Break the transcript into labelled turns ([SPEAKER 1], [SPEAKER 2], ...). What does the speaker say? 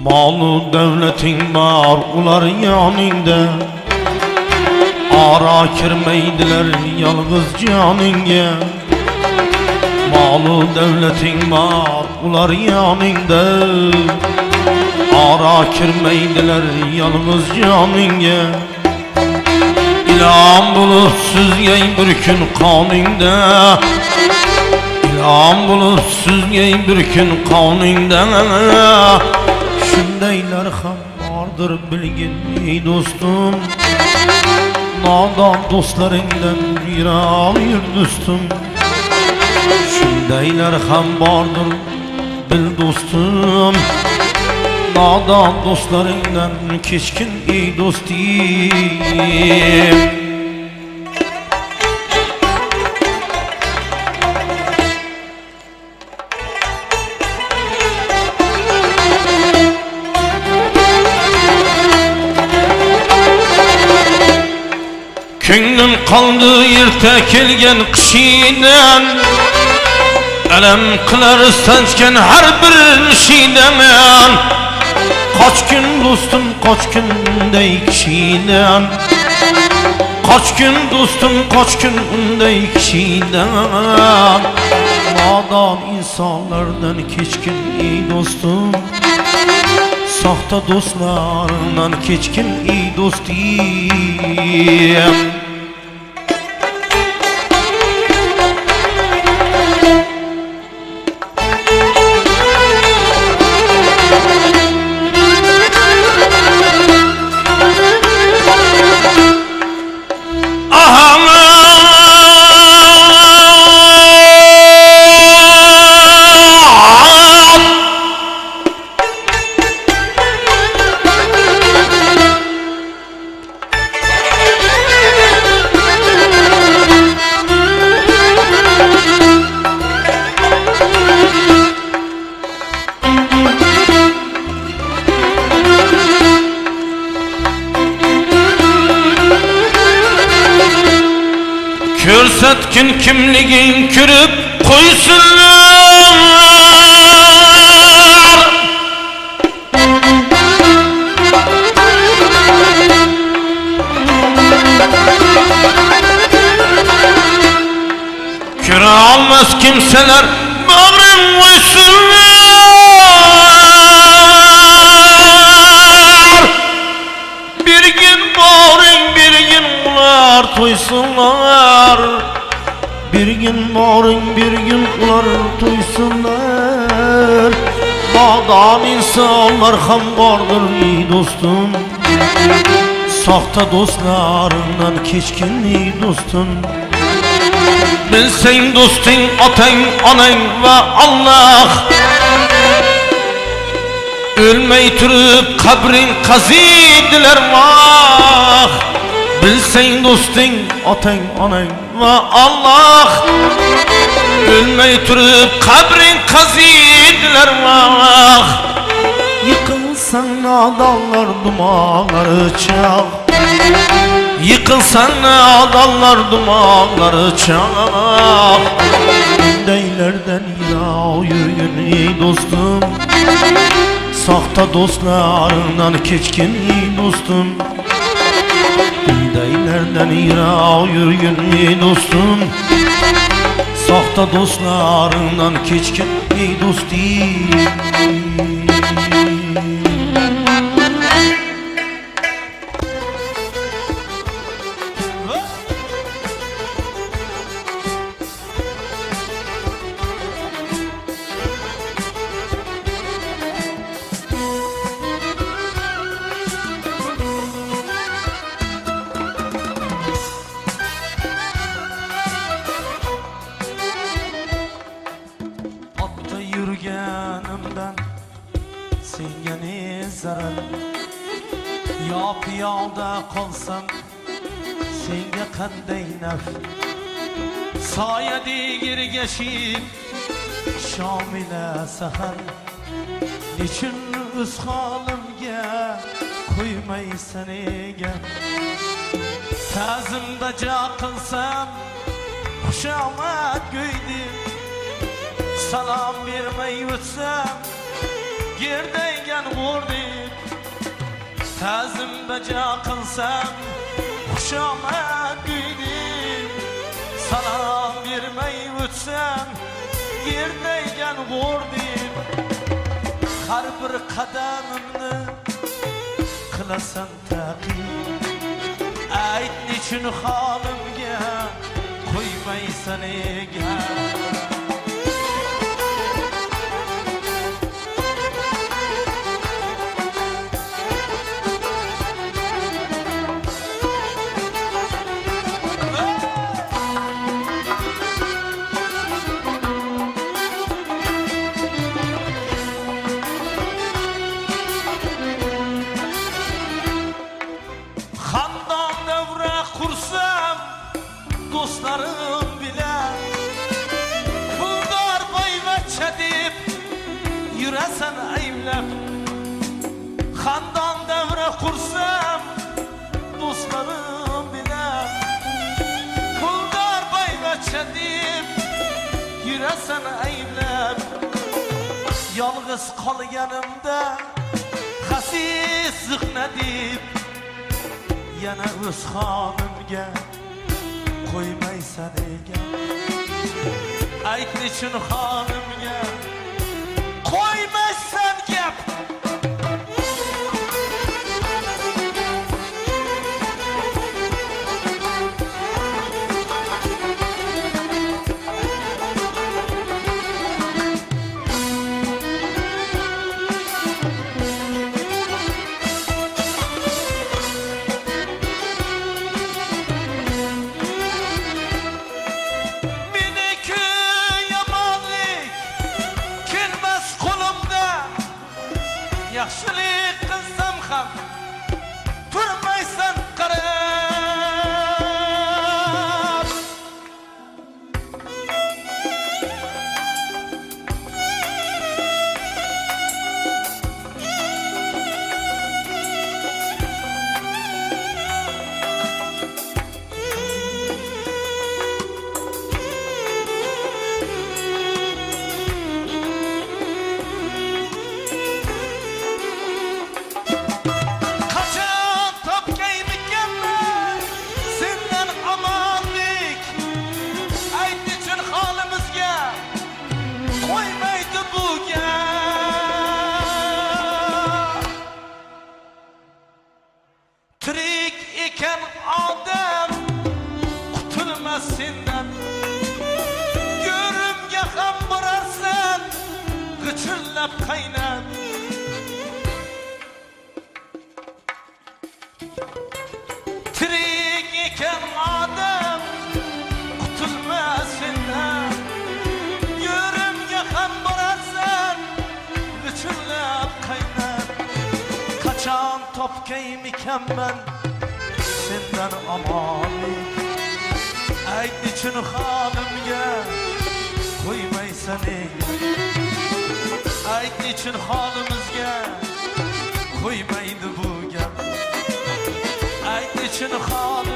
[SPEAKER 1] Malı devletin var ular yanında, ara kirmeydiler yalğız canınga. Malı devletin var ular yanında, ara kirmeydiler yalğız canınga. İlham bulup süzgey bir gün kanında, İlham bulup süzgey bir gün kanında. Şundaylar ham vardır bilgin ey dostum, nadan dostlarından yürü dostum. Şundaylar ham vardır bil dostum, nadan dostlarından keçkin ey dostum. Könglim kaldı yırta kelgen kışiden, elem kılar sançken her bir şeyden. Kaç gün dostum kaç gün dey kişiden, kaç gün dostum kaç gün dey kişiden. Nadan insanlardan keçkin ey dostum, sahte dostlarından keçkin ey dostum. Körsetkin kimligin kürüp koysunlar, köre almaz kimseler bağrın koysunlar. Bir gün bağrın bir gün ular toysunlar, bir gün varın bir gün ular toysunlar. Nadan insanlar ham vardır ey dostum, sahte dostlarından keçkin ey dostum. Bilsen dostun atan anan ve Allah, ölmey türüp kabrin kazıdılar vah. Bilsen dostun atan anan ve Allah, ölmey türüp kabrin kazıdılar vah. Yıkılsan adamlar dumanları çal, yıkılsan adamlar dumanları çal. Deylerden yine yürüyün ey dostum, sahte dostlarından keçkin ey dostum. Deylerden yine yürüyün ey dostum, sahte dostlarından keçkin ey dostum. Yürgenimden senga ne zarar, ya piyoda qolsam senga qanday naf. Soya ergashib shom ila sahar, nechun o'z holimga qo'ymaysan egar. Ta'zimda jo qilsam xushomad go'ydi, salom bermay o'tsam yerdeyken vurdib ta'zim bajo qilsam xushomad kuydim salom bermay o'tsam yerdeyken vurdib har bir qadamimni qilasan taqib ayt nechun holimga qo'ymaysan egar dostlarım bilen Puldar boyvachcha deb yurasan ayblab Xandon davra qursam dostlarım bilen Puldar boyvachcha deb yurasan ayblab Yolg'iz qolganimda xasis ziqna deb yana o'z holimga qo'ymaysan ekan ayt nechun holimga qo'ymaysan gap yaxshilik qilsam ham turmaysan qarab Tirik ekan odam qutulmas sendan Go'rimga ham borarsan g'ichillab qaynab Tirik ekan odam qutulmas sendan Go'rimga ham borarsan g'ichillab qaynab Qachon topgaymikan men sendan omonlik ayt nechun holimga qo'ymaysan egar ayt nechun holimizga qo'ymaydi bu gap ayt nechun holimga